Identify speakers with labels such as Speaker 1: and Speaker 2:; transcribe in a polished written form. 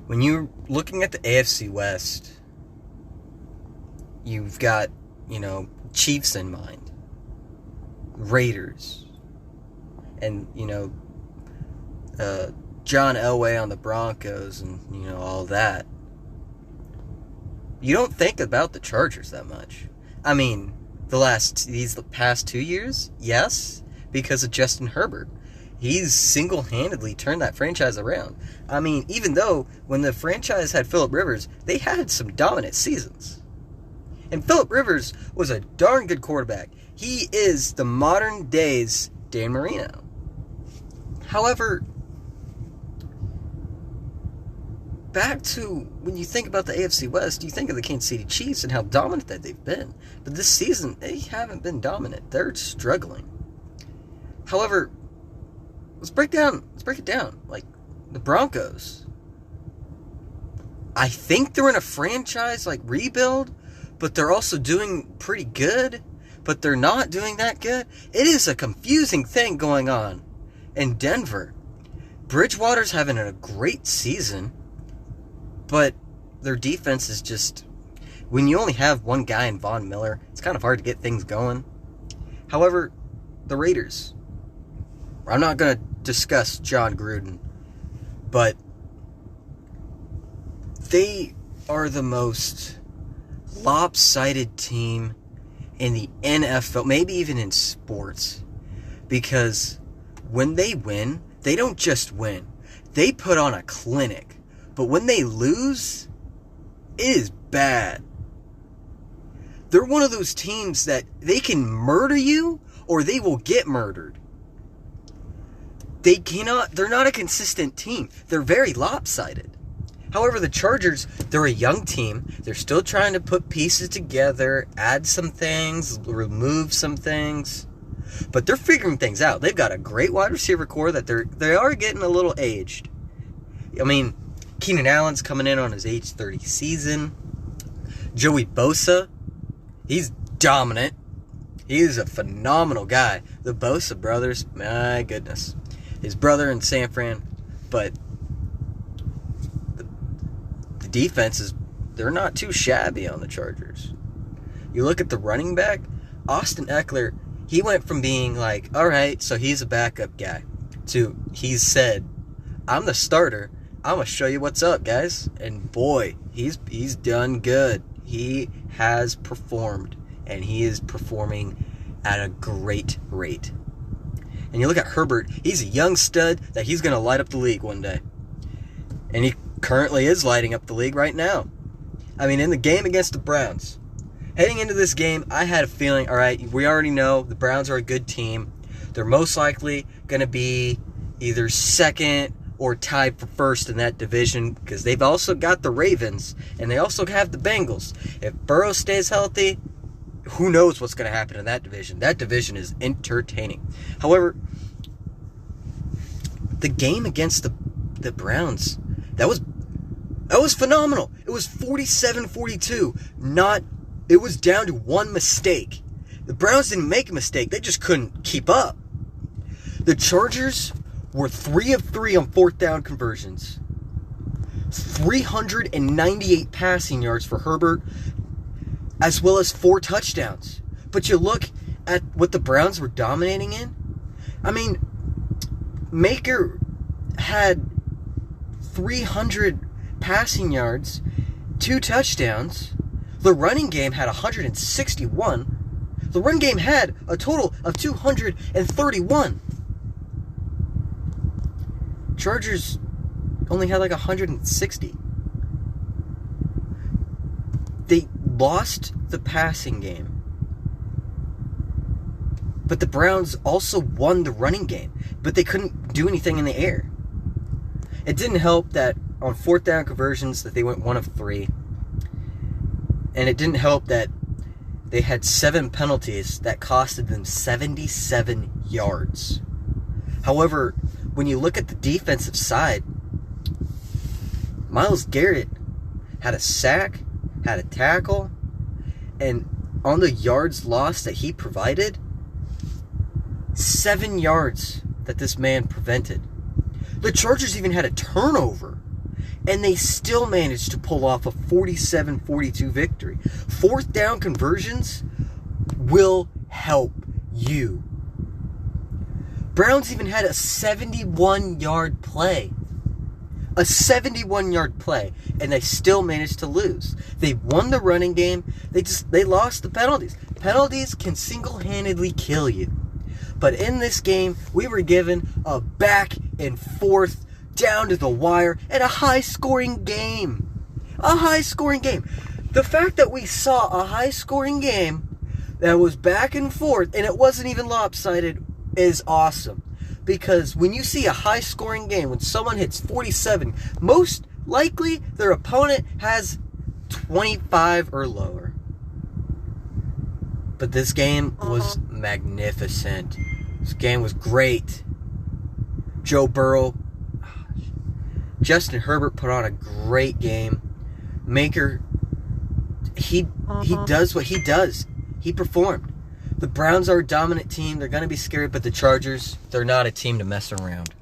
Speaker 1: when you're looking at the AFC West, you've got, Chiefs in mind, Raiders, and, John Elway on the Broncos and, all that. You don't think about the Chargers that much. I mean, these past 2 years, yes, because of Justin Herbert. He's single-handedly turned that franchise around. I mean, even though when the franchise had Phillip Rivers, they had some dominant seasons. And Phillip Rivers was a darn good quarterback. He is the modern day's Dan Marino. However, back to when you think about the AFC West, you think of the Kansas City Chiefs and how dominant that they've been. But this season, they haven't been dominant. They're struggling. However, let's break it down. Like, the Broncos. I think they're in a franchise, rebuild, but they're also doing pretty good, but they're not doing that good. It is a confusing thing going on in Denver. Bridgewater's having a great season, but their defense is just... When you only have one guy in Von Miller, it's kind of hard to get things going. However, the Raiders... I'm not going to discuss John Gruden, but they are the most lopsided team in the NFL, maybe even in sports, because when they win, they don't just win. They put on a clinic, but when they lose, it is bad. They're one of those teams that they can murder you or they will get murdered. They're not a consistent team. They're very lopsided. However, the Chargers, they're a young team. They're still trying to put pieces together, add some things, remove some things. But they're figuring things out. They've got a great wide receiver core that they are getting a little aged. I mean, Keenan Allen's coming in on his age 30 season. Joey Bosa, he's dominant. He is a phenomenal guy. The Bosa brothers, my goodness. His brother in San Fran, but the defenses, they're not too shabby on the Chargers. You look at the running back, Austin Eckler, he went from being alright, so he's a backup guy, to he's said, I'm the starter, I'm going to show you what's up, guys. And boy, he's done good. He has performed, and he is performing at a great rate. And you look at Herbert, he's a young stud that he's going to light up the league one day. And he currently is lighting up the league right now. I mean, in the game against the Browns, heading into this game, I had a feeling, all right, we already know the Browns are a good team. They're most likely going to be either second or tied for first in that division because they've also got the Ravens and they also have the Bengals. If Burrow stays healthy, who knows what's going to happen in that division. That division is entertaining. However, the game against the Browns, that was phenomenal. It was 47-42. It was down to one mistake. The Browns didn't make a mistake. They just couldn't keep up. The Chargers were 3 of 3 on fourth down conversions. 398 passing yards for Herbert, as well as 4 touchdowns. But you look at what the Browns were dominating in. I mean, Maker had 300 passing yards, 2 touchdowns. The running game had 161. The run game had a total of 231. Chargers only had 160. They lost the passing game. But the Browns also won the running game. But they couldn't do anything in the air. It didn't help that on fourth down conversions that they went 1 of 3. And it didn't help that they had 7 penalties that costed them 77 yards. However, when you look at the defensive side, Myles Garrett had a sack, had a tackle, and on the yards lost that he provided, 7 yards that this man prevented. The Chargers even had a turnover. and they still managed to pull off a 47-42 victory. Fourth down conversions will help you. Browns even had a 71-yard play. A 71-yard play, and they still managed to lose. They won the running game. They lost the penalties. Penalties can single-handedly kill you. But in this game, we were given a back and forth, down to the wire, and a high-scoring game. A high-scoring game. The fact that we saw a high-scoring game that was back and forth, and it wasn't even lopsided, is awesome. Because when you see a high-scoring game, when someone hits 47, most likely their opponent has 25 or lower. But this game was magnificent. This game was great. Joe Burrow, Justin Herbert put on a great game. Maker, he does what he does. He performed. The Browns are a dominant team. They're going to be scary, but the Chargers, they're not a team to mess around.